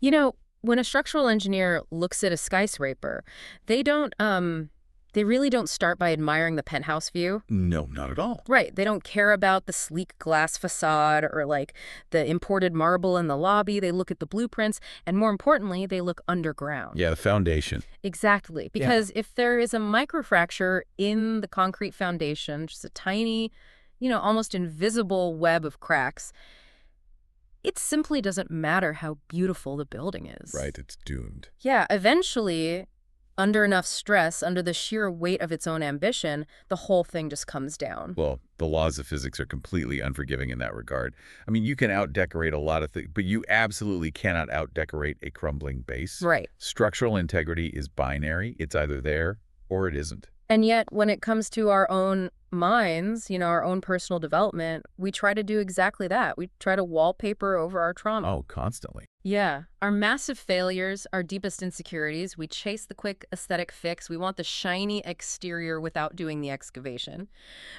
You know, when a structural engineer looks at a skyscraper, they don't, they really don't start by admiring the penthouse view. No, not at all. Right. They don't care about the sleek glass facade or like the imported marble in the lobby. They look at the blueprints, and more importantly, they look underground. Yeah, the foundation. Exactly. Because if there is a microfracture in the concrete foundation, just a tiny, almost invisible web of cracks, it simply doesn't matter how beautiful the building is. Right, it's doomed. Yeah, eventually, under enough stress, under the sheer weight of its own ambition, the whole thing just comes down. Well, the laws of physics are completely unforgiving in that regard. I mean, you can out-decorate a lot of things, but you absolutely cannot out-decorate a crumbling base. Right. Structural integrity is binary. It's either there or it isn't. And yet, when it comes to our own minds, our own personal development, we try to do exactly that. We try to wallpaper over our trauma. Oh, constantly. Yeah. Our massive failures, our deepest insecurities, we chase the quick aesthetic fix. We want the shiny exterior without doing the excavation.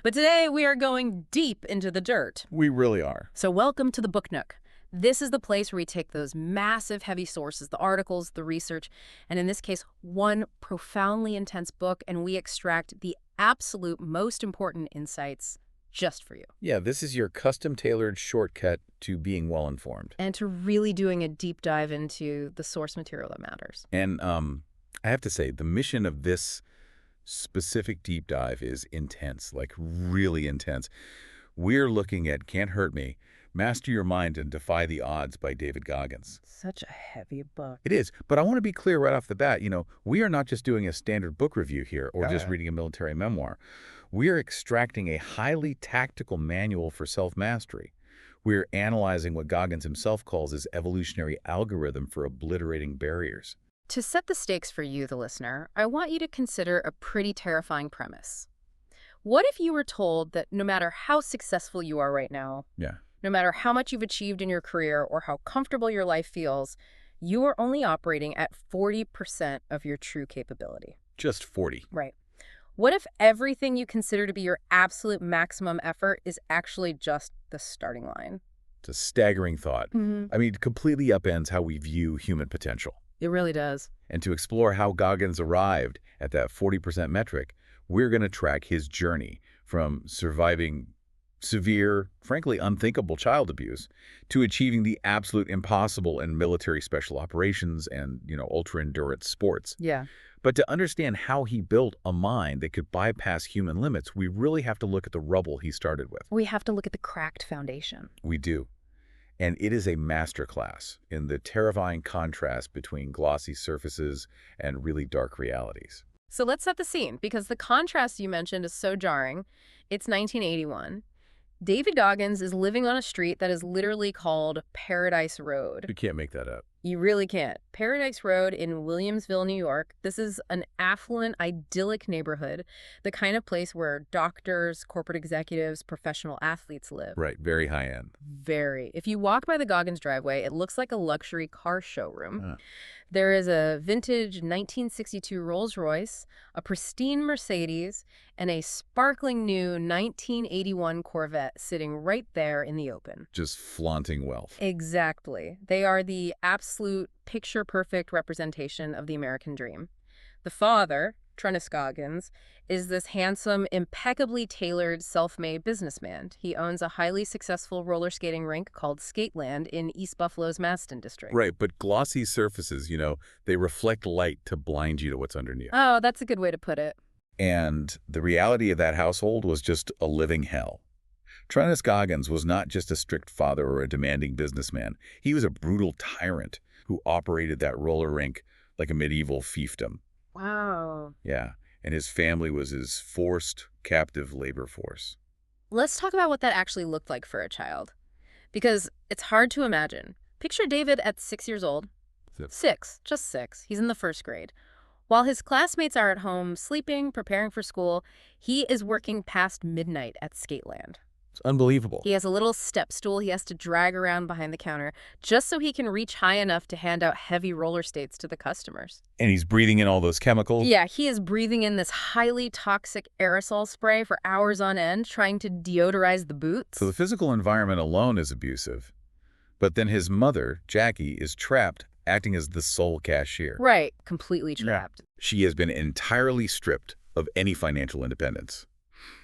But today, we are going deep into the dirt. We really are. So welcome to the Book Nook. This is the place where we take those massive, heavy sources, the articles, the research, and in this case, one profoundly intense book, and we extract the absolute most important insights just for you. Yeah, this is your custom-tailored shortcut to being well-informed. And to really doing a deep dive into the source material that matters. And I have to say, the mission of this specific deep dive is intense, like really intense. We're looking at Can't Hurt Me, Master Your Mind and Defy the Odds by David Goggins. Such a heavy book. It is, but I want to be clear right off the bat, we are not just doing a standard book review here or just reading a military memoir. We are extracting a highly tactical manual for self-mastery. We're analyzing what Goggins himself calls his evolutionary algorithm for obliterating barriers. To set the stakes for you, the listener, I want you to consider a pretty terrifying premise. What if you were told that no matter how successful you are right now, no matter how much you've achieved in your career or how comfortable your life feels, you are only operating at 40% of your true capability? Just 40. Right. What if everything you consider to be your absolute maximum effort is actually just the starting line? It's a staggering thought. I mean, it completely upends how we view human potential. It really does. And to explore how Goggins arrived at that 40% metric, we're going to track his journey from surviving severe, frankly unthinkable child abuse to achieving the absolute impossible in military special operations and, ultra-endurance sports. Yeah. But to understand how he built a mind that could bypass human limits, we really have to look at the rubble he started with. We have to look at the cracked foundation. We do. And it is a masterclass in the terrifying contrast between glossy surfaces and really dark realities. So let's set the scene, because the contrast you mentioned is so jarring. It's 1981. David Goggins is living on a street that is literally called Paradise Road. You can't make that up. You really can't. Paradise Road in Williamsville, New York. This is an affluent, idyllic neighborhood, the kind of place where doctors, corporate executives, professional athletes live. Right, very high end. Very. If you walk by the Goggins driveway, it looks like a luxury car showroom. There is a vintage 1962 Rolls-Royce, a pristine Mercedes, and a sparkling new 1981 Corvette sitting right there in the open. Just flaunting wealth. Exactly. They are the absolute picture-perfect representation of the American dream. The father, Trennis Goggins, is this handsome, impeccably tailored, self-made businessman. He owns a highly successful roller skating rink called Skateland in East Buffalo's Maston district. Right, but glossy surfaces, they reflect light to blind you to what's underneath. Oh, that's a good way to put it. And the reality of that household was just a living hell. Trennis Goggins was not just a strict father or a demanding businessman. He was a brutal tyrant who operated that roller rink like a medieval fiefdom. Wow. Yeah, and his family was his forced captive labor force. Let's talk about what that actually looked like for a child. Because it's hard to imagine. Picture David at 6 years old. Just six. He's in the first grade. While his classmates are at home sleeping, preparing for school, he is working past midnight at Skateland. It's unbelievable. He has a little step stool he has to drag around behind the counter just so he can reach high enough to hand out heavy roller skates to the customers. And he's breathing in all those chemicals? Yeah, he is breathing in this highly toxic aerosol spray for hours on end, trying to deodorize the boots. So the physical environment alone is abusive. But then his mother, Jackie, is trapped acting as the sole cashier. Right, completely trapped. She has been entirely stripped of any financial independence.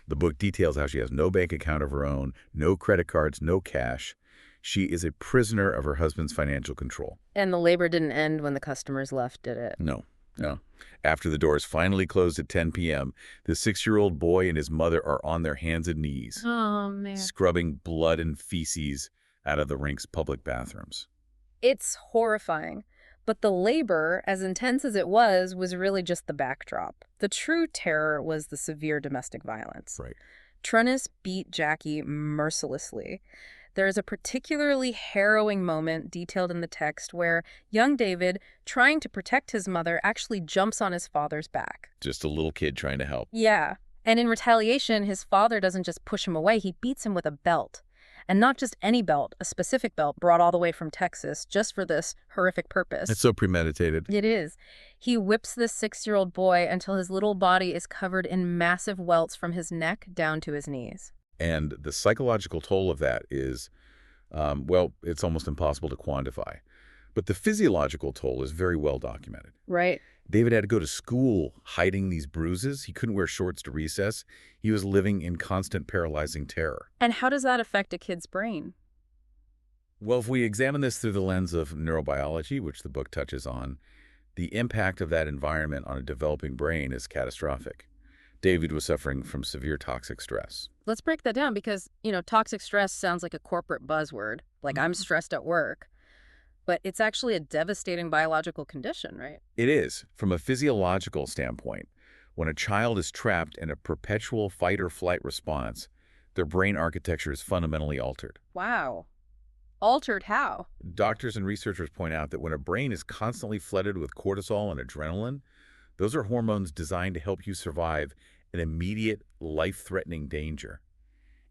The book details how she has no bank account of her own, no credit cards, no cash. She is a prisoner of her husband's financial control. And the labor didn't end when the customers left, did it? No, no. After the doors finally closed at 10 p.m., the 6-year-old boy and his mother are on their hands and knees, Oh, man. scrubbing blood and feces out of the rink's public bathrooms. It's horrifying. But the labor, as intense as it was really just the backdrop. The true terror was the severe domestic violence. Right. Trunnis beat Jackie mercilessly. There is a particularly harrowing moment detailed in the text where young David, trying to protect his mother, actually jumps on his father's back. Just a little kid trying to help. Yeah. And in retaliation, his father doesn't just push him away, he beats him with a belt. And not just any belt, a specific belt brought all the way from Texas just for this horrific purpose. It's so premeditated. It is. He whips this 6-year-old boy until his little body is covered in massive welts from his neck down to his knees. And the psychological toll of that is, well, it's almost impossible to quantify. But the physiological toll is very well documented. Right. David had to go to school hiding these bruises. He couldn't wear shorts to recess. He was living in constant paralyzing terror. And how does that affect a kid's brain? Well, if we examine this through the lens of neurobiology, which the book touches on, the impact of that environment on a developing brain is catastrophic. David was suffering from severe toxic stress. Let's break that down because, toxic stress sounds like a corporate buzzword, like I'm stressed at work. But it's actually a devastating biological condition, right? It is. From a physiological standpoint, when a child is trapped in a perpetual fight-or-flight response, their brain architecture is fundamentally altered. Wow. Altered how? Doctors and researchers point out that when a brain is constantly flooded with cortisol and adrenaline, those are hormones designed to help you survive an immediate, life-threatening danger.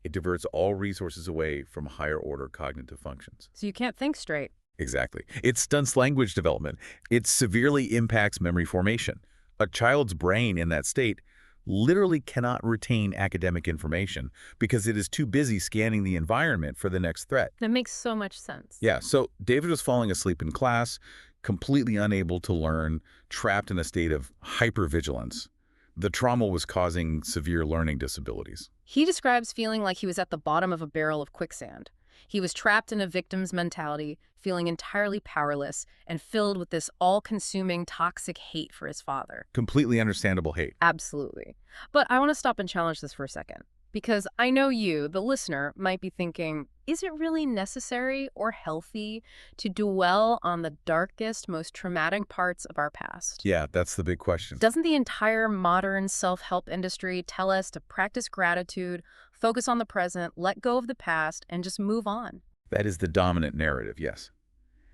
It diverts all resources away from higher-order cognitive functions. So you can't think straight. Exactly. It stunts language development. It severely impacts memory formation. A child's brain in that state literally cannot retain academic information because it is too busy scanning the environment for the next threat. That makes so much sense. Yeah, so David was falling asleep in class, completely unable to learn, trapped in a state of hypervigilance. The trauma was causing severe learning disabilities. He describes feeling like he was at the bottom of a barrel of quicksand. He was trapped in a victim's mentality, feeling entirely powerless and filled with this all-consuming toxic hate for his father. Completely understandable hate. Absolutely. But I want to stop and challenge this for a second. Because I know you, the listener, might be thinking, is it really necessary or healthy to dwell on the darkest, most traumatic parts of our past? Yeah, that's the big question. Doesn't the entire modern self-help industry tell us to practice gratitude, focus on the present, let go of the past, and just move on? That is the dominant narrative, yes.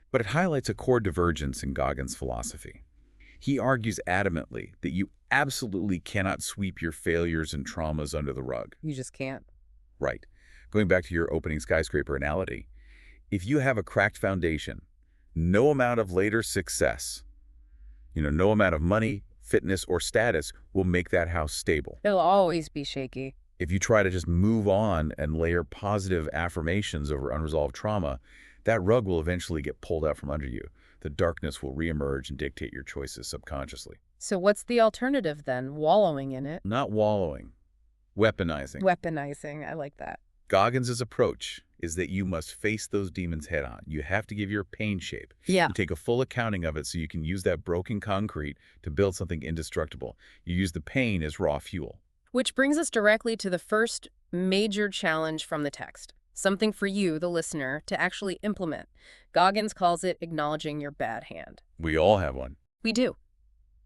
But it highlights a core divergence in Goggins' philosophy. He argues adamantly that you absolutely cannot sweep your failures and traumas under the rug. You just can't. Right. Going back to your opening skyscraper analogy, if you have a cracked foundation, no amount of later success, no amount of money, fitness, or status will make that house stable. It'll always be shaky. If you try to just move on and layer positive affirmations over unresolved trauma, that rug will eventually get pulled out from under you. The darkness will reemerge and dictate your choices subconsciously. So what's the alternative then? Wallowing in it? Not wallowing. Weaponizing. Weaponizing. I like that. Goggins' approach is that you must face those demons head on. You have to give your pain shape. Yeah. You take a full accounting of it so you can use that broken concrete to build something indestructible. You use the pain as raw fuel. Which brings us directly to the first major challenge from the text. Something for you, the listener, to actually implement. Goggins calls it acknowledging your bad hand. We all have one. We do.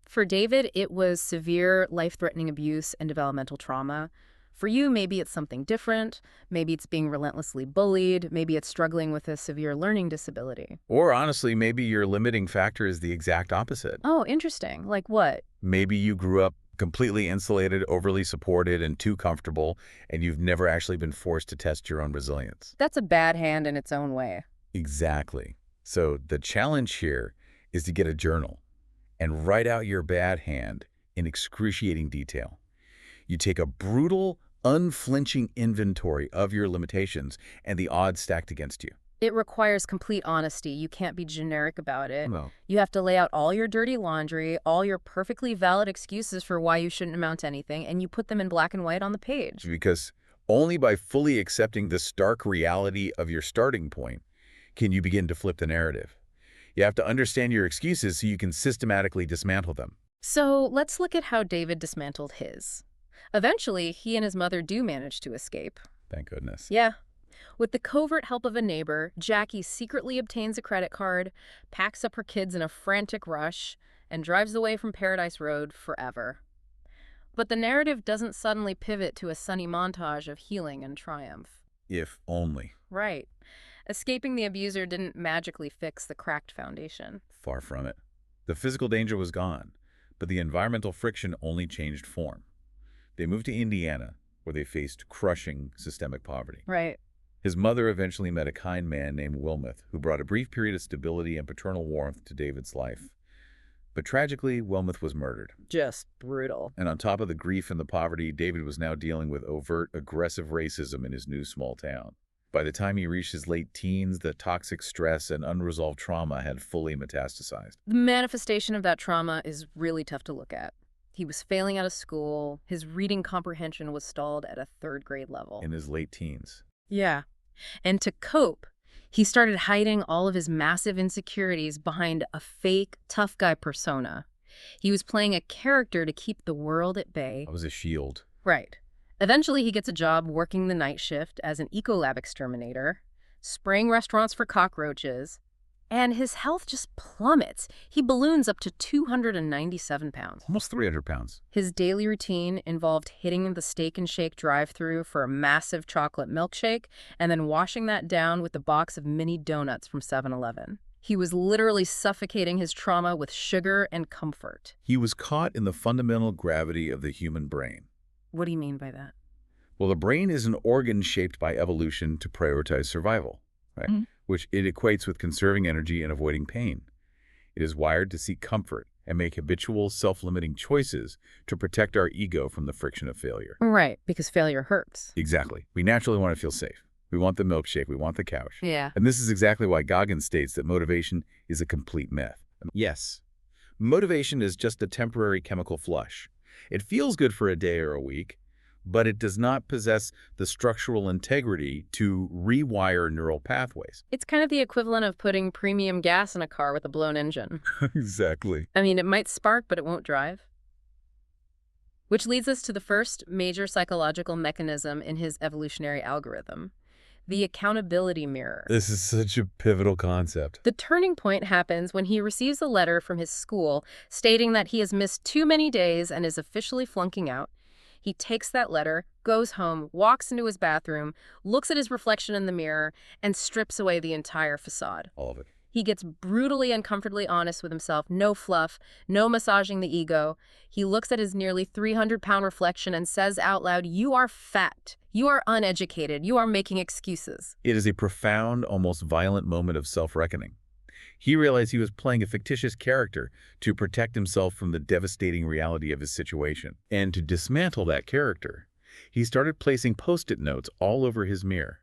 For David, it was severe life-threatening abuse and developmental trauma. For you, maybe it's something different. Maybe it's being relentlessly bullied. Maybe it's struggling with a severe learning disability. Or honestly, maybe your limiting factor is the exact opposite. Oh, interesting. Like what? Maybe you grew up completely insulated, overly supported, and too comfortable, and you've never actually been forced to test your own resilience. That's a bad hand in its own way. Exactly. So the challenge here is to get a journal and write out your bad hand in excruciating detail. You take a brutal, unflinching inventory of your limitations and the odds stacked against you. It requires complete honesty. You can't be generic about it. No. You have to lay out all your dirty laundry, all your perfectly valid excuses for why you shouldn't amount to anything, and you put them in black and white on the page. Because only by fully accepting the stark reality of your starting point can you begin to flip the narrative. You have to understand your excuses so you can systematically dismantle them. So let's look at how David dismantled his. Eventually, he and his mother do manage to escape. Thank goodness. Yeah. With the covert help of a neighbor, Jackie secretly obtains a credit card, packs up her kids in a frantic rush, and drives away from Paradise Road forever. But the narrative doesn't suddenly pivot to a sunny montage of healing and triumph. If only. Right. Escaping the abuser didn't magically fix the cracked foundation. Far from it. The physical danger was gone, but the environmental friction only changed form. They moved to Indiana, where they faced crushing systemic poverty. Right. His mother eventually met a kind man named Wilmoth, who brought a brief period of stability and paternal warmth to David's life. But tragically, Wilmoth was murdered. Just brutal. And on top of the grief and the poverty, David was now dealing with overt, aggressive racism in his new small town. By the time he reached his late teens, the toxic stress and unresolved trauma had fully metastasized. The manifestation of that trauma is really tough to look at. He was failing out of school. His reading comprehension was stalled at a third-grade level. In his late teens. Yeah. And to cope, he started hiding all of his massive insecurities behind a fake tough guy persona. He was playing a character to keep the world at bay. That was a shield. Right. Eventually, he gets a job working the night shift as an ecolab exterminator, spraying restaurants for cockroaches, and his health just plummets. He balloons up to 297 pounds. Almost 300 pounds. His daily routine involved hitting the Steak and Shake drive-thru for a massive chocolate milkshake and then washing that down with a box of mini donuts from 7-Eleven. He was literally suffocating his trauma with sugar and comfort. He was caught in the fundamental gravity of the human brain. What do you mean by that? Well, the brain is an organ shaped by evolution to prioritize survival, right? Which it equates with conserving energy and avoiding pain. It is wired to seek comfort and make habitual, self-limiting choices to protect our ego from the friction of failure. Right, because failure hurts. Exactly. We naturally want to feel safe. We want the milkshake. We want the couch. Yeah. And this is exactly why Goggins states that motivation is a complete myth. Yes, motivation is just a temporary chemical flush. It feels good for a day or a week, but it does not possess the structural integrity to rewire neural pathways. It's kind of the equivalent of putting premium gas in a car with a blown engine. Exactly. I mean, it might spark, but it won't drive. Which leads us to the first major psychological mechanism in his evolutionary algorithm, the accountability mirror. This is such a pivotal concept. The turning point happens when he receives a letter from his school stating that he has missed too many days and is officially flunking out. He takes that letter, goes home, walks into his bathroom, looks at his reflection in the mirror, and strips away the entire facade. All of it. He gets brutally uncomfortably honest with himself. No fluff, no massaging the ego. He looks at his nearly 300-pound reflection and says out loud, "You are fat. You are uneducated. You are making excuses." It is a profound, almost violent moment of self-reckoning. He realized he was playing a fictitious character to protect himself from the devastating reality of his situation. And to dismantle that character, he started placing Post-it notes all over his mirror.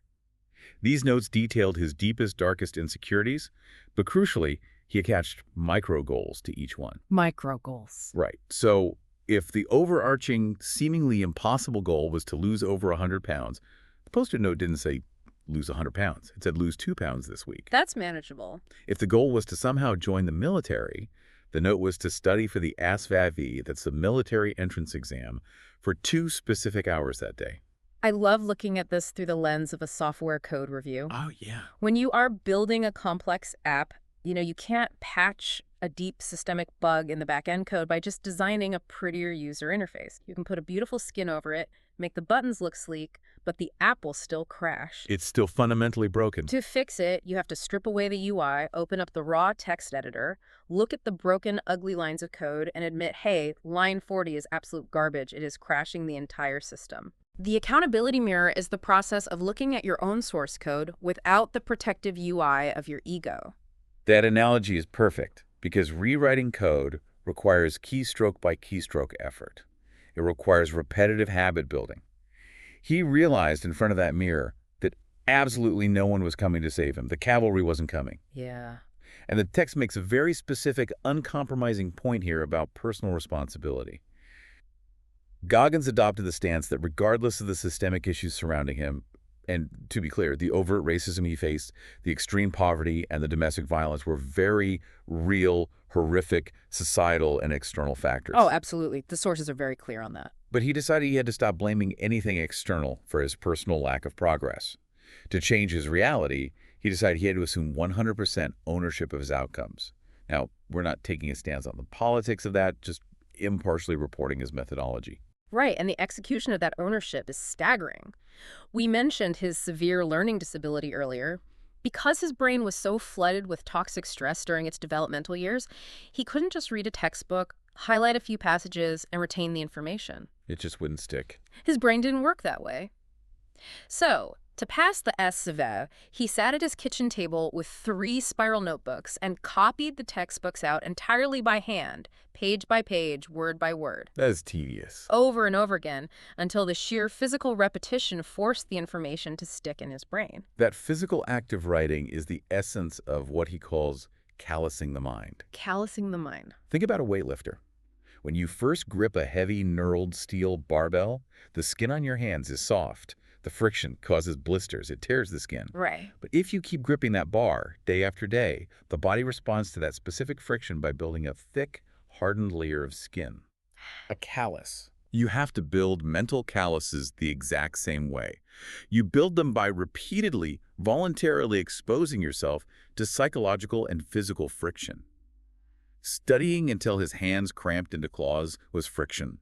These notes detailed his deepest, darkest insecurities, but crucially, he attached micro goals to each one. Micro goals. Right. So if the overarching, seemingly impossible goal was to lose over 100 pounds, the Post-it note didn't say lose 100 pounds. It said lose 2 pounds this week. That's manageable. If the goal was to somehow join the military, the note was to study for the ASVAB, that's the military entrance exam, for 2 specific hours that day. I love looking at this through the lens of a software code review. Oh, yeah. When you are building a complex app, you can't patch a deep systemic bug in the back-end code by just designing a prettier user interface. You can put a beautiful skin over it, make the buttons look sleek, but the app will still crash. It's still fundamentally broken. To fix it, you have to strip away the UI, open up the raw text editor, look at the broken, ugly lines of code, and admit, hey, line 40 is absolute garbage. It is crashing the entire system. The accountability mirror is the process of looking at your own source code without the protective UI of your ego. That analogy is perfect because rewriting code requires keystroke by keystroke effort. It requires repetitive habit building. He realized in front of that mirror that Absolutely no one was coming to save him. The cavalry wasn't coming. Yeah. And the text makes a very specific, uncompromising point here about personal responsibility. Goggins adopted the stance that regardless of the systemic issues surrounding him, and to be clear, the overt racism he faced, the extreme poverty, and the domestic violence were very real, horrific, societal, and external factors. Oh, absolutely. The sources are very clear on that. But he decided he had to stop blaming anything external for his personal lack of progress. To change his reality, he decided he had to assume 100% ownership of his outcomes. Now, we're not taking a stance on the politics of that, just impartially reporting his methodology. Right, and the execution of that ownership is staggering. We mentioned his severe learning disability earlier. Because his brain was so flooded with toxic stress during its developmental years, he couldn't just read a textbook, highlight a few passages, and retain the information. It just wouldn't stick. His brain didn't work that way. So, to pass the SVA, he sat at his kitchen table with 3 spiral notebooks and copied the textbooks out entirely by hand, page by page, word by word. That is tedious. Over and over again, until the sheer physical repetition forced the information to stick in his brain. That physical act of writing is the essence of what he calls callousing the mind. Callousing the mind. Think about a weightlifter. When you first grip a heavy, knurled steel barbell, the skin on your hands is soft. The friction causes blisters. It tears the skin. Right. But if you keep gripping that bar day after day, the body responds to that specific friction by building a thick, hardened layer of skin. A callus. You have to build mental calluses the exact same way. You build them by repeatedly, voluntarily exposing yourself to psychological and physical friction. Studying until his hands cramped into claws was friction.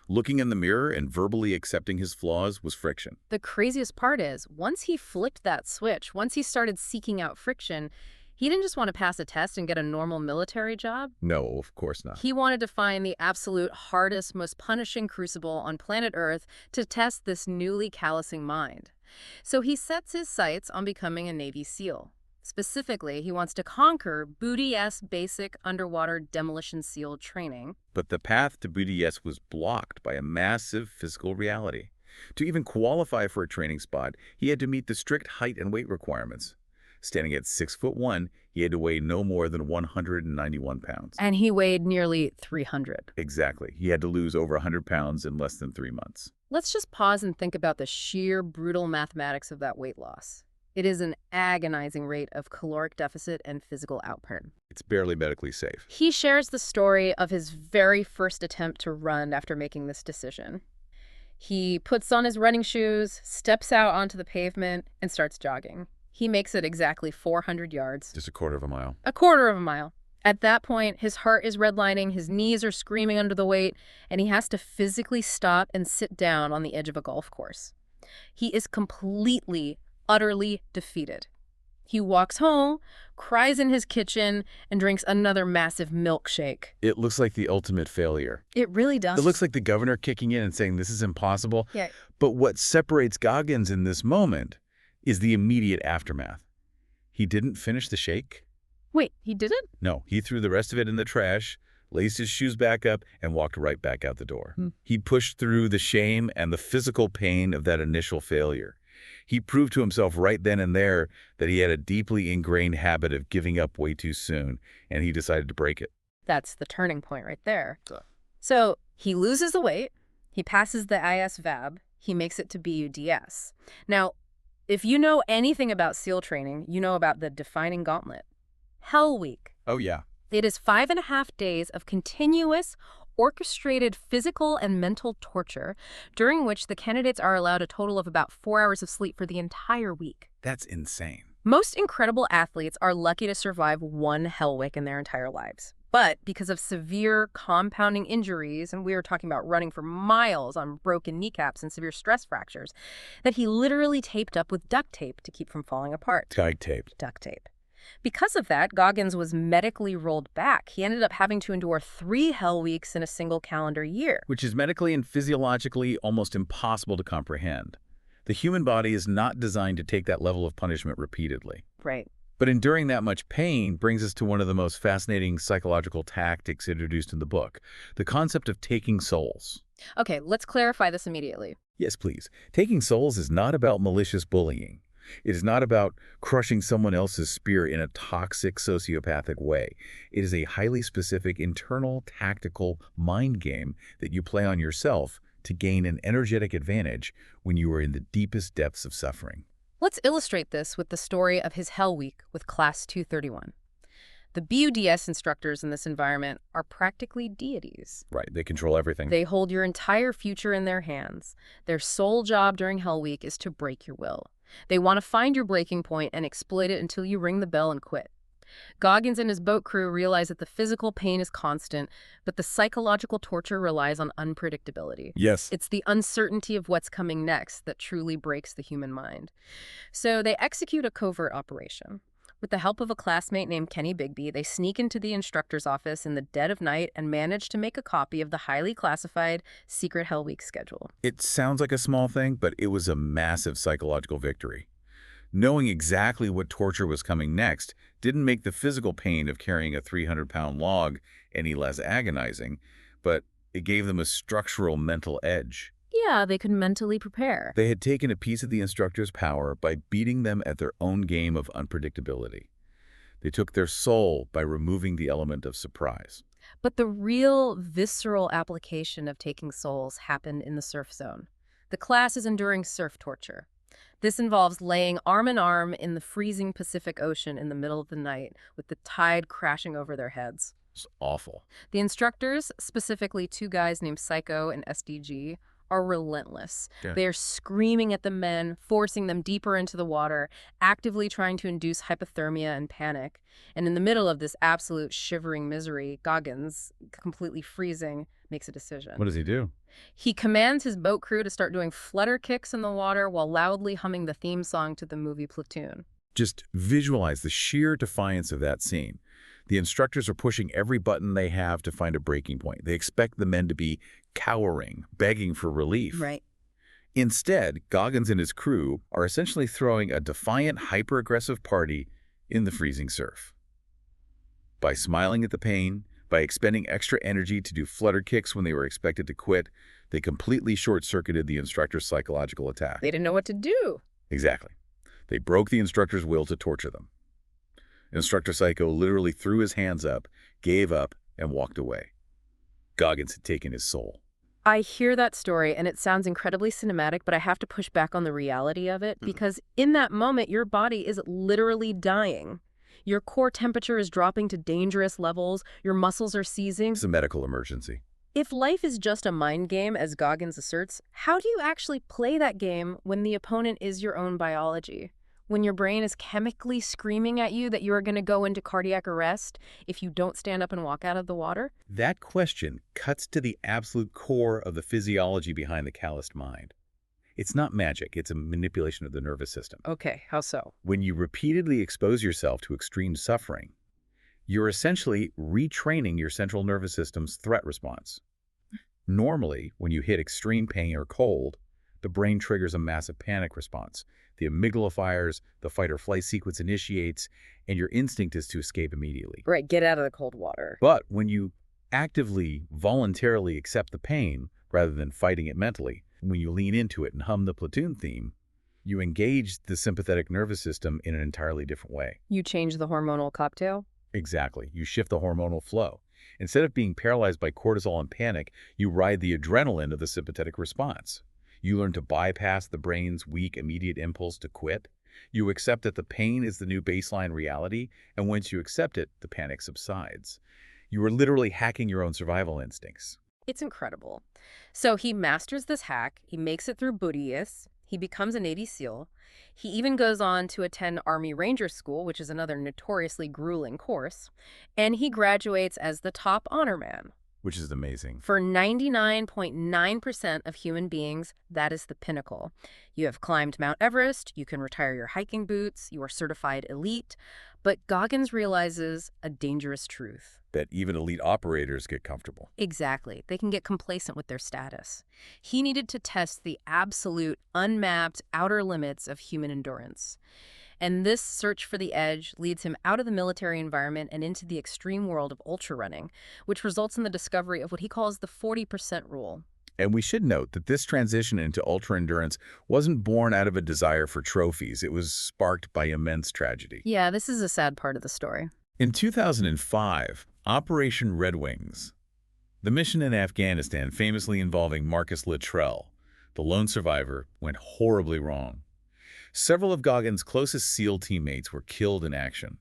Looking in the mirror and verbally accepting his flaws was friction. The craziest part is, once he flipped that switch, once he started seeking out friction, he didn't just want to pass a test and get a normal military job. No, of course not. He wanted to find the absolute hardest, most punishing crucible on planet Earth to test this newly callousing mind. So he sets his sights on becoming a Navy SEAL. Specifically, he wants to conquer Booty-S basic underwater demolition SEAL training. But the path to Booty-S was blocked by a massive physical reality. To even qualify for a training spot, he had to meet the strict height and weight requirements. Standing at 6'1", he had to weigh no more than 191 pounds. And he weighed nearly 300. Exactly. He had to lose over 100 pounds in less than 3 months. Let's just pause and think about the sheer brutal mathematics of that weight loss. It is an agonizing rate of caloric deficit and physical output. It's barely medically safe. He shares the story of his very first attempt to run after making this decision. He puts on his running shoes, steps out onto the pavement, and starts jogging. He makes it exactly 400 yards. Just a quarter of a mile. A quarter of a mile. At that point, his heart is redlining, his knees are screaming under the weight, and he has to physically stop and sit down on the edge of a golf course. He is completely, utterly defeated. He walks home, cries in his kitchen, and drinks another massive milkshake. It looks like the ultimate failure. It really does. It looks like the governor kicking in and saying this is impossible. Yeah. But what separates Goggins in this moment is the immediate aftermath. He didn't finish the shake. Wait, he didn't? No, he threw the rest of it in the trash, laced his shoes back up, and walked right back out the door. He pushed through the shame and the physical pain of that initial failure. He proved to himself right then and there that he had a deeply ingrained habit of giving up way too soon, and he decided to break it. That's the turning point right there. So he loses the weight, he passes the ISVAB, he makes it to BUDS. Now, if you know anything about SEAL training, you know about the defining gauntlet. Hell Week. Oh, yeah. It is 5.5 days of continuous, orchestrated physical and mental torture, during which the candidates are allowed a total of about 4 hours of sleep for the entire week. That's insane. Most incredible athletes are lucky to survive one Hell Week in their entire lives. But because of severe compounding injuries, and we were talking about running for miles on broken kneecaps and severe stress fractures, that he literally taped up with duct tape to keep from falling apart. Duct taped. Duct tape. Because of that, Goggins was medically rolled back. He ended up having to endure 3 Hell Weeks in a single calendar year. Which is medically and physiologically almost impossible to comprehend. The human body is not designed to take that level of punishment repeatedly. Right. But enduring that much pain brings us to one of the most fascinating psychological tactics introduced in the book, the concept of taking souls. Okay, let's clarify this immediately. Yes, please. Taking souls is not about malicious bullying. It is not about crushing someone else's spear in a toxic, sociopathic way. It is a highly specific internal, tactical mind game that you play on yourself to gain an energetic advantage when you are in the deepest depths of suffering. Let's illustrate this with the story of his Hell Week with Class 231. The BUDS instructors in this environment are practically deities. Right, they control everything. They hold your entire future in their hands. Their sole job during Hell Week is to break your will. They want to find your breaking point and exploit it until you ring the bell and quit. Goggins and his boat crew realize that the physical pain is constant, but the psychological torture relies on unpredictability. Yes. It's the uncertainty of what's coming next that truly breaks the human mind. So they execute a covert operation. With the help of a classmate named Kenny Bigby, they sneak into the instructor's office in the dead of night and manage to make a copy of the highly classified secret Hell Week schedule. It sounds like a small thing, but it was a massive psychological victory. Knowing exactly what torture was coming next didn't make the physical pain of carrying a 300-pound log any less agonizing, but it gave them a structural mental edge. Yeah, they could mentally prepare. They had taken a piece of the instructor's power by beating them at their own game of unpredictability. They took their soul by removing the element of surprise. But the real visceral application of taking souls happened in the surf zone. The class is enduring surf torture. This involves laying arm in arm in the freezing Pacific Ocean in the middle of the night with the tide crashing over their heads. It's awful. The instructors, specifically two guys named Psycho and SDG, are relentless. Yeah. They are screaming at the men, forcing them deeper into the water, actively trying to induce hypothermia and panic. And in the middle of this absolute shivering misery, Goggins, completely freezing, makes a decision. What does he do? He commands his boat crew to start doing flutter kicks in the water while loudly humming the theme song to the movie Platoon. Just visualize the sheer defiance of that scene. The instructors are pushing every button they have to find a breaking point. They expect the men to be cowering, begging for relief. Right. Instead, Goggins and his crew are essentially throwing a defiant, hyper-aggressive party in the freezing surf. By smiling at the pain, by expending extra energy to do flutter kicks when they were expected to quit, they completely short-circuited the instructor's psychological attack. They didn't know what to do. Exactly. They broke the instructor's will to torture them. Instructor Psycho literally threw his hands up, gave up, and walked away. Goggins had taken his soul. I hear that story, and it sounds incredibly cinematic, but I have to push back on the reality of it, because in that moment, your body is literally dying. Your core temperature is dropping to dangerous levels. Your muscles are seizing. It's a medical emergency. If life is just a mind game, as Goggins asserts, how do you actually play that game when the opponent is your own biology? When your brain is chemically screaming at you that you are going to go into cardiac arrest if you don't stand up and walk out of the water? That question cuts to the absolute core of the physiology behind the calloused mind. It's not magic, it's a manipulation of the nervous system. Okay, how so? When you repeatedly expose yourself to extreme suffering, you're essentially retraining your central nervous system's threat response. Normally, when you hit extreme pain or cold, the brain triggers a massive panic response. The amygdala fires, the fight-or-flight sequence initiates, and your instinct is to escape immediately. Right, get out of the cold water. But when you actively, voluntarily accept the pain, rather than fighting it mentally, when you lean into it and hum the Platoon theme, you engage the sympathetic nervous system in an entirely different way. You change the hormonal cocktail? Exactly. You shift the hormonal flow. Instead of being paralyzed by cortisol and panic, you ride the adrenaline of the sympathetic response. You learn to bypass the brain's weak, immediate impulse to quit. You accept that the pain is the new baseline reality, and once you accept it, the panic subsides. You are literally hacking your own survival instincts. It's incredible. So he masters this hack, he makes it through BUDS, he becomes a Navy SEAL, he even goes on to attend Army Ranger School, which is another notoriously grueling course, and he graduates as the top honor man. Which is amazing. For 99.9% of human beings, that is the pinnacle. You have climbed Mount Everest, you can retire your hiking boots, you are certified elite, but Goggins realizes a dangerous truth. That even elite operators get comfortable. Exactly. They can get complacent with their status. He needed to test the absolute, unmapped outer limits of human endurance. And this search for the edge leads him out of the military environment and into the extreme world of ultra running, which results in the discovery of what he calls the 40% rule. And we should note that this transition into ultra-endurance wasn't born out of a desire for trophies. It was sparked by immense tragedy. Yeah, this is a sad part of the story. In 2005, Operation Red Wings, the mission in Afghanistan famously involving Marcus Luttrell, the lone survivor, went horribly wrong. Several of Goggins' closest SEAL teammates were killed in action.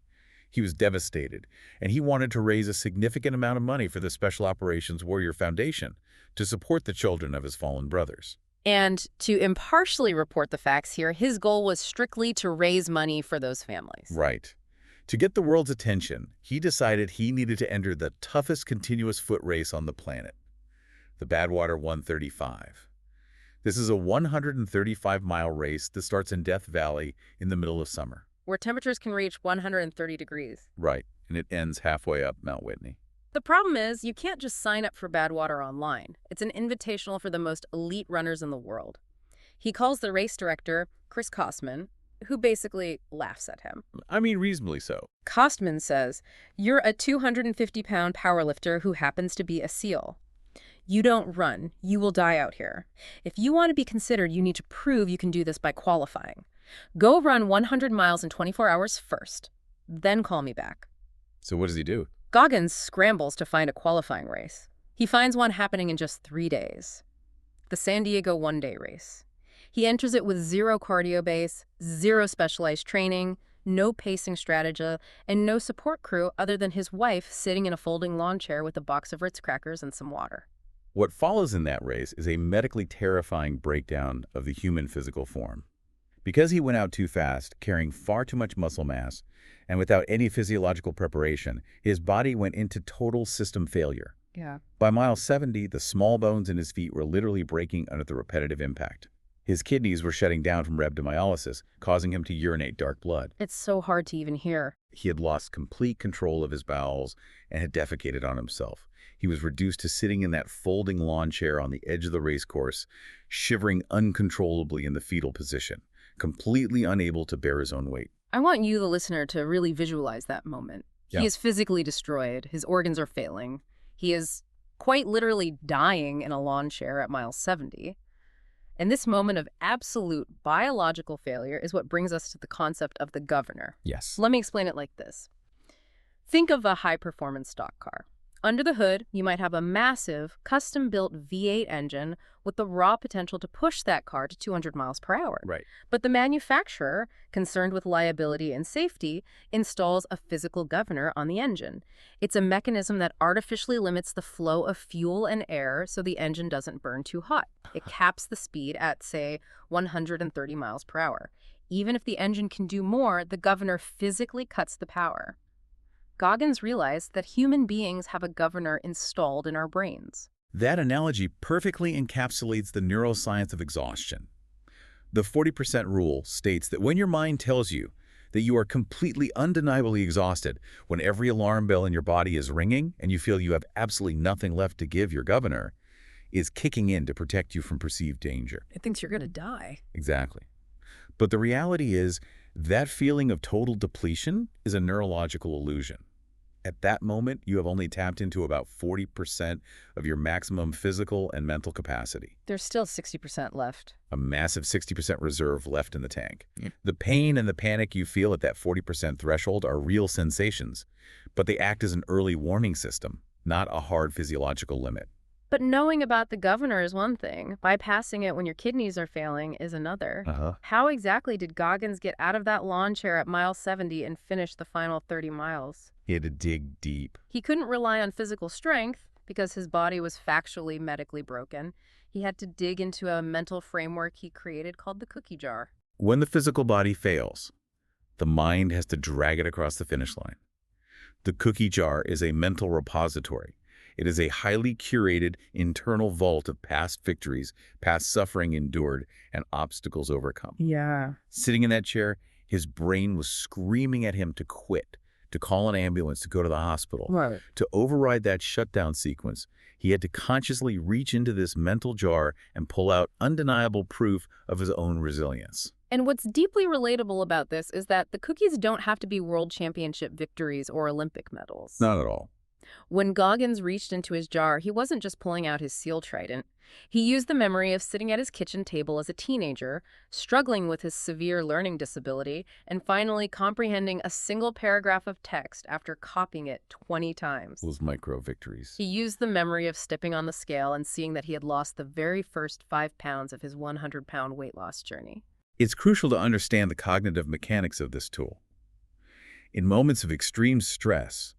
He was devastated, and he wanted to raise a significant amount of money for the Special Operations Warrior Foundation to support the children of his fallen brothers. And to impartially report the facts here, his goal was strictly to raise money for those families. Right. To get the world's attention, he decided he needed to enter the toughest continuous foot race on the planet, the Badwater 135. This is a 135-mile race that starts in Death Valley in the middle of summer. Where temperatures can reach 130 degrees. Right, and it ends halfway up Mount Whitney. The problem is, you can't just sign up for Badwater online. It's an invitational for the most elite runners in the world. He calls the race director, Chris Kostman, who basically laughs at him. I mean, reasonably so. Kostman says, "You're a 250-pound powerlifter who happens to be a SEAL. You don't run. You will die out here. If you want to be considered, you need to prove you can do this by qualifying. Go run 100 miles in 24 hours first. Then call me back." So what does he do? Goggins scrambles to find a qualifying race. He finds one happening in just 3 days. The San Diego one-day race. He enters it with zero cardio base, zero specialized training, no pacing strategy, and no support crew other than his wife sitting in a folding lawn chair with a box of Ritz crackers and some water. What follows in that race is a medically terrifying breakdown of the human physical form. Because he went out too fast, carrying far too much muscle mass, and without any physiological preparation, his body went into total system failure. Yeah. By mile 70, the small bones in his feet were literally breaking under the repetitive impact. His kidneys were shutting down from rhabdomyolysis, causing him to urinate dark blood. It's so hard to even hear. He had lost complete control of his bowels and had defecated on himself. He was reduced to sitting in that folding lawn chair on the edge of the race course, shivering uncontrollably in the fetal position, completely unable to bear his own weight. I want you, the listener, to really visualize that moment. Yeah. He is physically destroyed. His organs are failing. He is quite literally dying in a lawn chair at mile 70. And this moment of absolute biological failure is what brings us to the concept of the governor. Yes. Let me explain it like this. Think of a high-performance stock car. Under the hood, you might have a massive, custom-built V8 engine with the raw potential to push that car to 200 miles per hour. Right. But the manufacturer, concerned with liability and safety, installs a physical governor on the engine. It's a mechanism that artificially limits the flow of fuel and air so the engine doesn't burn too hot. It caps the speed at, say, 130 miles per hour. Even if the engine can do more, the governor physically cuts the power. Goggins realized that human beings have a governor installed in our brains. That analogy perfectly encapsulates the neuroscience of exhaustion. The 40% rule states that when your mind tells you that you are completely undeniably exhausted, when every alarm bell in your body is ringing and you feel you have absolutely nothing left to give, your governor is kicking in to protect you from perceived danger. It thinks you're going to die. Exactly. But the reality is that feeling of total depletion is a neurological illusion. At that moment, you have only tapped into about 40% of your maximum physical and mental capacity. There's still 60% left. A massive 60% reserve left in the tank. The pain and the panic you feel at that 40% threshold are real sensations, but they act as an early warning system, not a hard physiological limit. But knowing about the governor is one thing. Bypassing it when your kidneys are failing is another. How exactly did Goggins get out of that lawn chair at mile 70 and finish the final 30 miles? He had to dig deep. He couldn't rely on physical strength because his body was factually medically broken. He had to dig into a mental framework he created called the cookie jar. When the physical body fails, the mind has to drag it across the finish line. The cookie jar is a mental repository. It is a highly curated internal vault of past victories, past suffering endured, and obstacles overcome. Yeah. Sitting in that chair, his brain was screaming at him to quit, to call an ambulance, to go to the hospital. Right. To override that shutdown sequence, he had to consciously reach into this mental jar and pull out undeniable proof of his own resilience. And what's deeply relatable about this is that the cookies don't have to be world championship victories or Olympic medals. Not at all. When Goggins reached into his jar, he wasn't just pulling out his seal trident. He used the memory of sitting at his kitchen table as a teenager, struggling with his severe learning disability, and finally comprehending a single paragraph of text after copying it 20 times. Those micro victories. He used the memory of stepping on the scale and seeing that he had lost the very first 5 pounds of his 100-pound weight loss journey. It's crucial to understand the cognitive mechanics of this tool. In moments of extreme stress,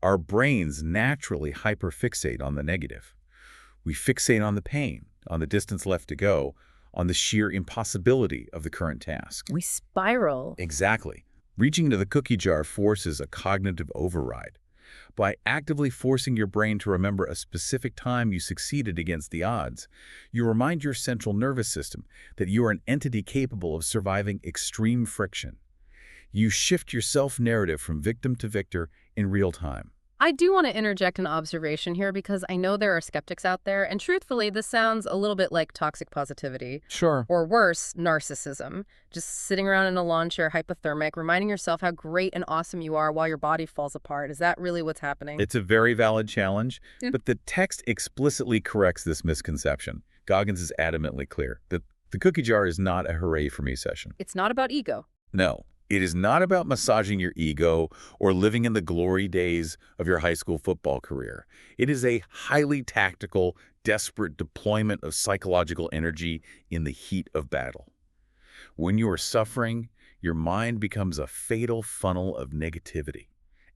our brains naturally hyperfixate on the negative. We fixate on the pain, on the distance left to go, on the sheer impossibility of the current task. We spiral. Exactly. Reaching into the cookie jar forces a cognitive override. By actively forcing your brain to remember a specific time you succeeded against the odds, you remind your central nervous system that you are an entity capable of surviving extreme friction. You shift your self-narrative from victim to victor in real time. I do want to interject an observation here because I know there are skeptics out there, and truthfully, this sounds a little bit like toxic positivity. Sure. Or worse, narcissism. Just sitting around in a lawn chair, hypothermic, reminding yourself how great and awesome you are while your body falls apart. Is that really what's happening? It's a very valid challenge, Yeah. but the text explicitly corrects this misconception. Goggins is adamantly clear that the cookie jar is not a hooray for me session. It's not about ego. No. It is not about massaging your ego or living in the glory days of your high school football career. It is a highly tactical, desperate deployment of psychological energy in the heat of battle. When you are suffering, your mind becomes a fatal funnel of negativity.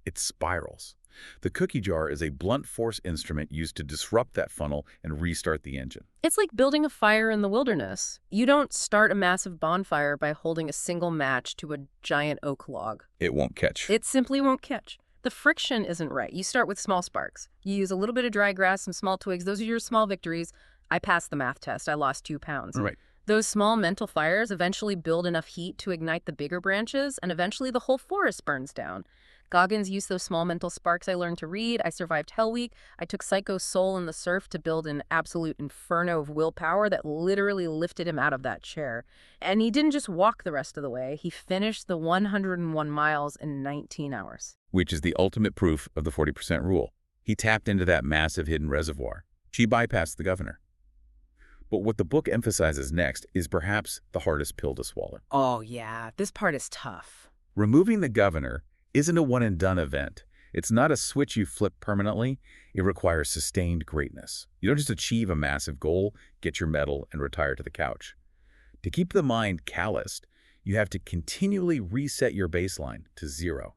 It spirals. The cookie jar is a blunt force instrument used to disrupt that funnel and restart the engine. It's like building a fire in the wilderness. You don't start a massive bonfire by holding a single match to a giant oak log. It won't catch. It simply won't catch. The friction isn't right. You start with small sparks. You use a little bit of dry grass, some small twigs. Those are your small victories. I passed the math test. I lost 2 pounds. Right. Those small mental fires eventually build enough heat to ignite the bigger branches, and eventually the whole forest burns down. Goggins used those small mental sparks. I learned to read. I survived Hell Week. I took Psycho's Soul in the Surf to build an absolute inferno of willpower that literally lifted him out of that chair. And he didn't just walk the rest of the way. He finished the 101 miles in 19 hours. Which is the ultimate proof of the 40% rule. He tapped into that massive hidden reservoir. She bypassed the governor. But what the book emphasizes next is perhaps the hardest pill to swallow. Oh, yeah. This part is tough. Removing the governor isn't a one-and-done event. It's not a switch you flip permanently. It requires sustained greatness. You don't just achieve a massive goal, get your medal, and retire to the couch. To keep the mind calloused, you have to continually reset your baseline to 0.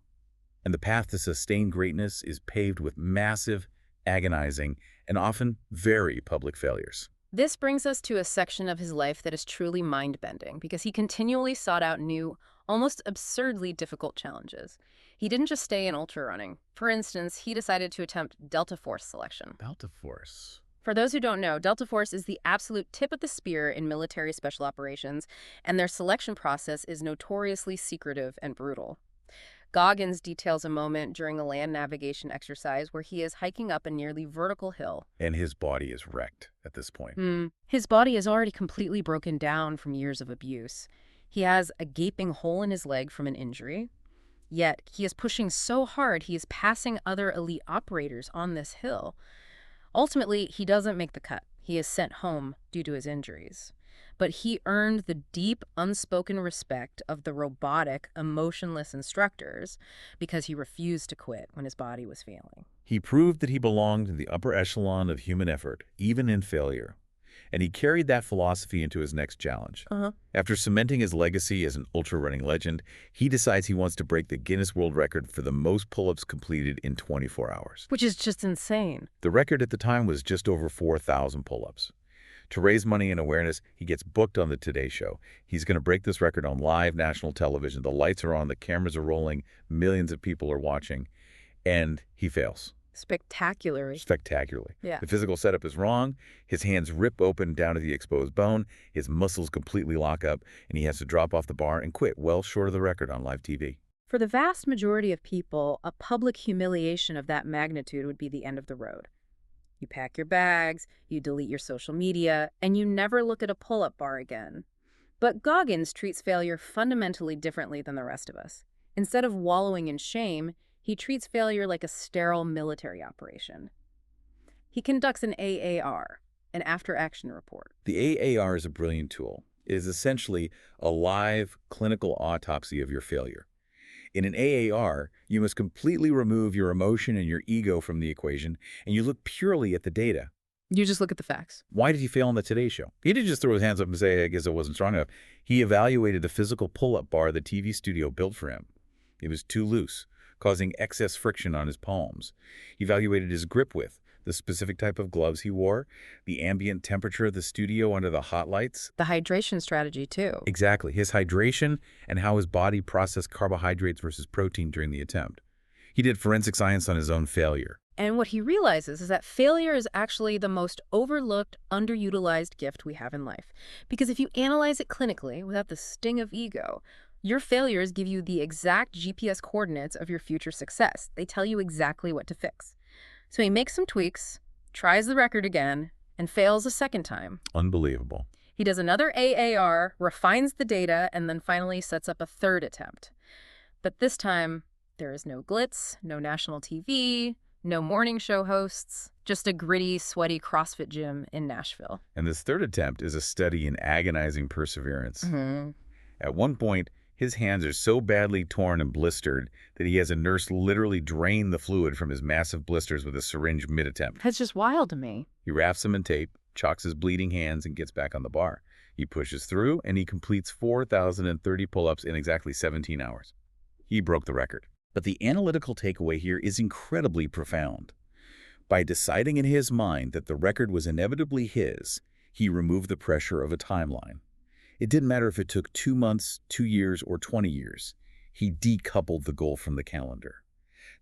And the path to sustained greatness is paved with massive, agonizing, and often very public failures. This brings us to a section of his life that is truly mind-bending because he continually sought out new, almost absurdly difficult challenges. He didn't just stay in ultra running. For instance, he decided to attempt Delta Force selection. Delta Force. For those who don't know, Delta Force is the absolute tip of the spear in military special operations, and their selection process is notoriously secretive and brutal. Goggins details a moment during a land navigation exercise where he is hiking up a nearly vertical hill. And his body is wrecked at this point. His body is already completely broken down from years of abuse. He has a gaping hole in his leg from an injury. Yet, he is pushing so hard he is passing other elite operators on this hill. Ultimately, he doesn't make the cut. He is sent home due to his injuries. But he earned the deep, unspoken respect of the robotic, emotionless instructors because he refused to quit when his body was failing. He proved that he belonged in the upper echelon of human effort, even in failure. And he carried that philosophy into his next challenge. After cementing his legacy as an ultra-running legend, he decides he wants to break the Guinness World Record for the most pull-ups completed in 24 hours. Which is just insane. The record at the time was just over 4,000 pull-ups. To raise money and awareness, he gets booked on the Today Show. He's going to break this record on live national television. The lights are on, the cameras are rolling, millions of people are watching, and he fails. Spectacularly. Yeah. The physical setup is wrong. His hands rip open down to the exposed bone. His muscles completely lock up, and he has to drop off the bar and quit well short of the record on live TV. For the vast majority of people, a public humiliation of that magnitude would be the end of the road. You pack your bags, you delete your social media, and you never look at a pull-up bar again. But Goggins treats failure fundamentally differently than the rest of us. Instead of wallowing in shame, He treats failure like a sterile military operation. He conducts an AAR, an after-action report. The AAR is a brilliant tool. It is essentially a live clinical autopsy of your failure. In an AAR, you must completely remove your emotion and your ego from the equation, and you look purely at the data. You just look at the facts. Why did he fail on the Today Show? He didn't just throw his hands up and say, I guess it wasn't strong enough. He evaluated the physical pull-up bar the TV studio built for him. It was too loose, causing excess friction on his palms. He evaluated his grip width, the specific type of gloves he wore, the ambient temperature of the studio under the hot lights. The hydration strategy, too. Exactly. His hydration and how his body processed carbohydrates versus protein during the attempt. He did forensic science on his own failure. And what he realizes is that failure is actually the most overlooked, underutilized gift we have in life. Because if you analyze it clinically, without the sting of ego, your failures give you the exact GPS coordinates of your future success. They tell you exactly what to fix. So he makes some tweaks, tries the record again, and fails a second time. Unbelievable. He does another AAR, refines the data, and then finally sets up a third attempt. But this time, there is no glitz, no national TV, no morning show hosts, just a gritty, sweaty CrossFit gym in Nashville. And this third attempt is a study in agonizing perseverance. Mm-hmm. At one point, his hands are so badly torn and blistered that he has a nurse literally drain the fluid from his massive blisters with a syringe mid-attempt. That's just wild to me. He wraps them in tape, chalks his bleeding hands, and gets back on the bar. He pushes through, and he completes 4,030 pull-ups in exactly 17 hours. He broke the record. But the analytical takeaway here is incredibly profound. By deciding in his mind that the record was inevitably his, he removed the pressure of a timeline. It didn't matter if it took 2 months, 2 years, or 20 years. He decoupled the goal from the calendar.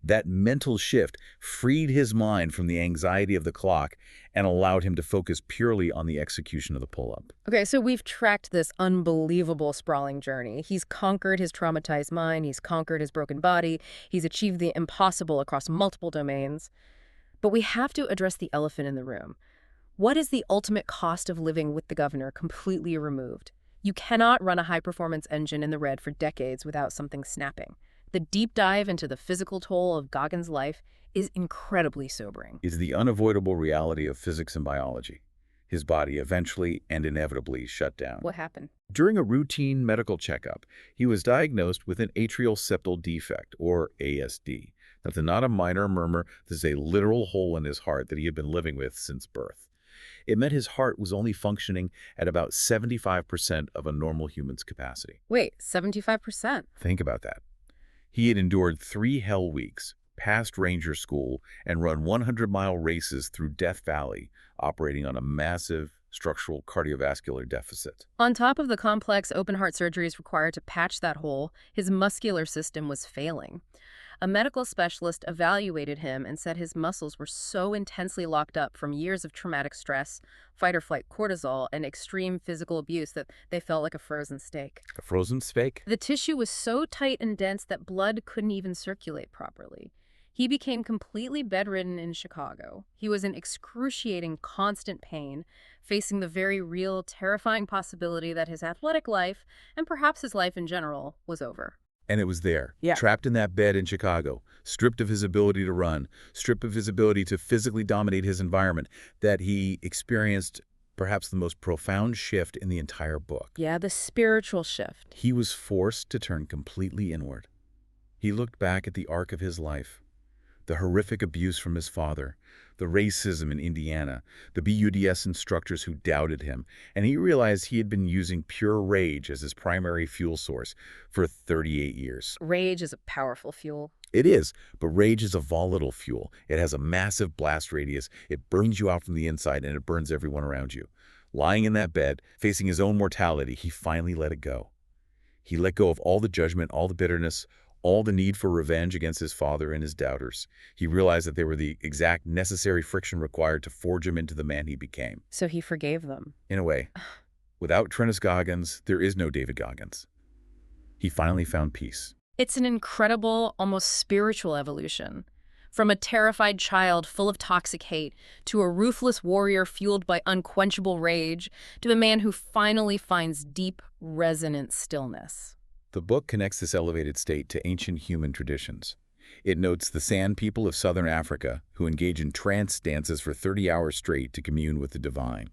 That mental shift freed his mind from the anxiety of the clock and allowed him to focus purely on the execution of the pull-up. Okay, so we've tracked this unbelievable sprawling journey. He's conquered his traumatized mind. He's conquered his broken body. He's achieved the impossible across multiple domains. But we have to address the elephant in the room. What is the ultimate cost of living with the governor completely removed? You cannot run a high-performance engine in the red for decades without something snapping. The deep dive into the physical toll of Goggins' life is incredibly sobering. It's the unavoidable reality of physics and biology. His body eventually and inevitably shut down. What happened? During a routine medical checkup, he was diagnosed with an atrial septal defect, or ASD. That's not a minor murmur. This is a literal hole in his heart that he had been living with since birth. It meant his heart was only functioning at about 75% of a normal human's capacity. Wait, 75%? Think about that. He had endured 3 hell weeks, passed ranger school, and run 100-mile races through Death Valley, operating on a massive structural cardiovascular deficit. On top of the complex open-heart surgeries required to patch that hole, his muscular system was failing. A medical specialist evaluated him and said his muscles were so intensely locked up from years of traumatic stress, fight-or-flight cortisol, and extreme physical abuse that they felt like a frozen steak. A frozen steak? The tissue was so tight and dense that blood couldn't even circulate properly. He became completely bedridden in Chicago. He was in excruciating, constant pain, facing the very real, terrifying possibility that his athletic life, and perhaps his life in general, was over. And it was there, trapped in that bed in Chicago, stripped of his ability to run, stripped of his ability to physically dominate his environment, that he experienced perhaps the most profound shift in the entire book. Yeah, the spiritual shift. He was forced to turn completely inward. He looked back at the arc of his life, the horrific abuse from his father, the racism in Indiana, the BUDS instructors who doubted him, and he realized he had been using pure rage as his primary fuel source for 38 years. Rage is a powerful fuel. It is, but rage is a volatile fuel. It has a massive blast radius. It burns you out from the inside, and it burns everyone around you. Lying in that bed, facing his own mortality, he finally let it go. He let go of all the judgment, all the bitterness, all the need for revenge against his father and his doubters. He realized that they were the exact necessary friction required to forge him into the man he became. So he forgave them. In a way. Without Trennis Goggins, there is no David Goggins. He finally found peace. It's an incredible, almost spiritual evolution. From a terrified child full of toxic hate, to a ruthless warrior fueled by unquenchable rage, to a man who finally finds deep, resonant stillness. The book connects this elevated state to ancient human traditions. It notes the Sand people of southern Africa who engage in trance dances for 30 hours straight to commune with the divine.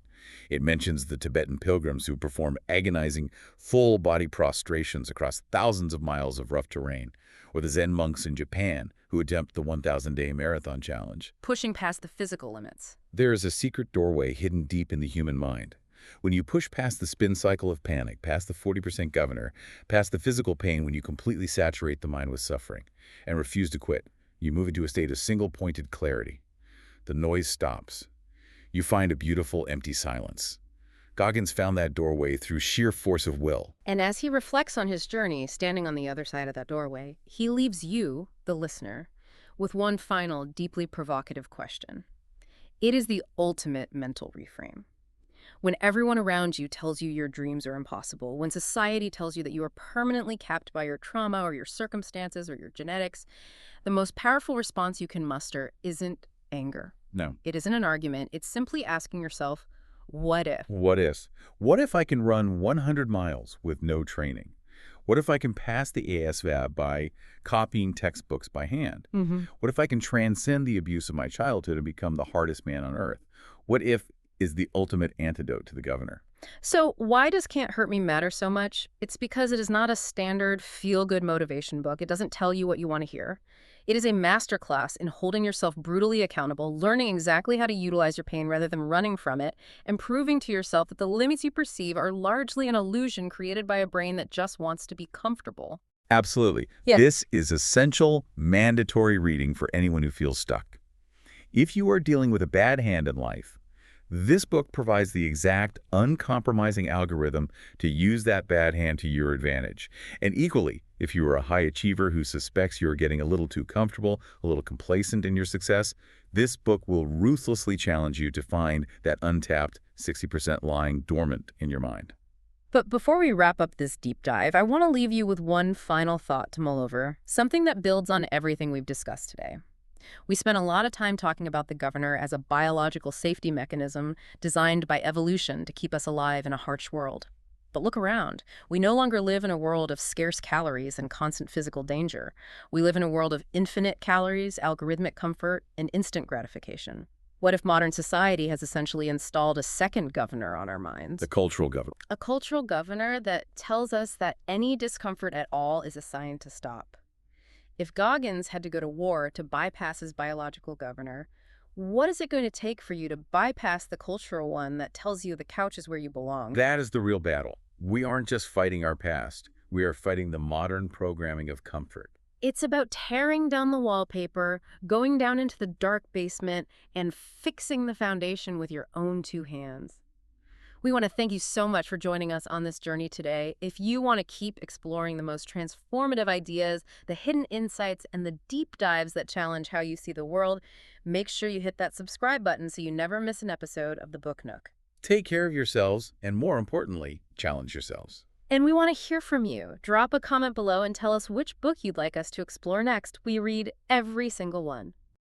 It mentions the Tibetan pilgrims who perform agonizing, full-body prostrations across thousands of miles of rough terrain, or the Zen monks in Japan who attempt the 1,000-day marathon challenge. Pushing past the physical limits. There is a secret doorway hidden deep in the human mind. When you push past the spin cycle of panic, past the 40% governor, past the physical pain when you completely saturate the mind with suffering, and refuse to quit, you move into a state of single-pointed clarity. The noise stops. You find a beautiful, empty silence. Goggins found that doorway through sheer force of will. And as he reflects on his journey, standing on the other side of that doorway, he leaves you, the listener, with one final, deeply provocative question. It is the ultimate mental reframe. When everyone around you tells you your dreams are impossible, when society tells you that you are permanently capped by your trauma or your circumstances or your genetics, the most powerful response you can muster isn't anger. No. It isn't an argument. It's simply asking yourself, what if? What if? What if I can run 100 miles with no training? What if I can pass the ASVAB by copying textbooks by hand? What if I can transcend the abuse of my childhood and become the hardest man on earth? What if is the ultimate antidote to the governor? So why does Can't Hurt Me matter so much? It's because it is not a standard feel-good motivation book. It doesn't tell you what you want to hear. It is a masterclass in holding yourself brutally accountable, learning exactly how to utilize your pain rather than running from it, and proving to yourself that the limits you perceive are largely an illusion created by a brain that just wants to be comfortable. Absolutely. Yeah. This is essential, mandatory reading for anyone who feels stuck. If you are dealing with a bad hand in life, this book provides the exact, uncompromising algorithm to use that bad hand to your advantage. And equally, if you are a high achiever who suspects you are getting a little too comfortable, a little complacent in your success, this book will ruthlessly challenge you to find that untapped 60% lying dormant in your mind. But before we wrap up this deep dive, I want to leave you with one final thought to mull over, something that builds on everything we've discussed today. We spent a lot of time talking about the governor as a biological safety mechanism designed by evolution to keep us alive in a harsh world. But look around. We no longer live in a world of scarce calories and constant physical danger. We live in a world of infinite calories, algorithmic comfort, and instant gratification. What if modern society has essentially installed a second governor on our minds? The cultural governor. A cultural governor that tells us that any discomfort at all is a sign to stop. If Goggins had to go to war to bypass his biological governor, what is it going to take for you to bypass the cultural one that tells you the couch is where you belong? That is the real battle. We aren't just fighting our past. We are fighting the modern programming of comfort. It's about tearing down the wallpaper, going down into the dark basement, and fixing the foundation with your own two hands. We want to thank you so much for joining us on this journey today. If you want to keep exploring the most transformative ideas, the hidden insights, and the deep dives that challenge how you see the world, make sure you hit that subscribe button so you never miss an episode of the Book Nook. Take care of yourselves, and more importantly, challenge yourselves. And we want to hear from you. Drop a comment below and tell us which book you'd like us to explore next. We read every single one.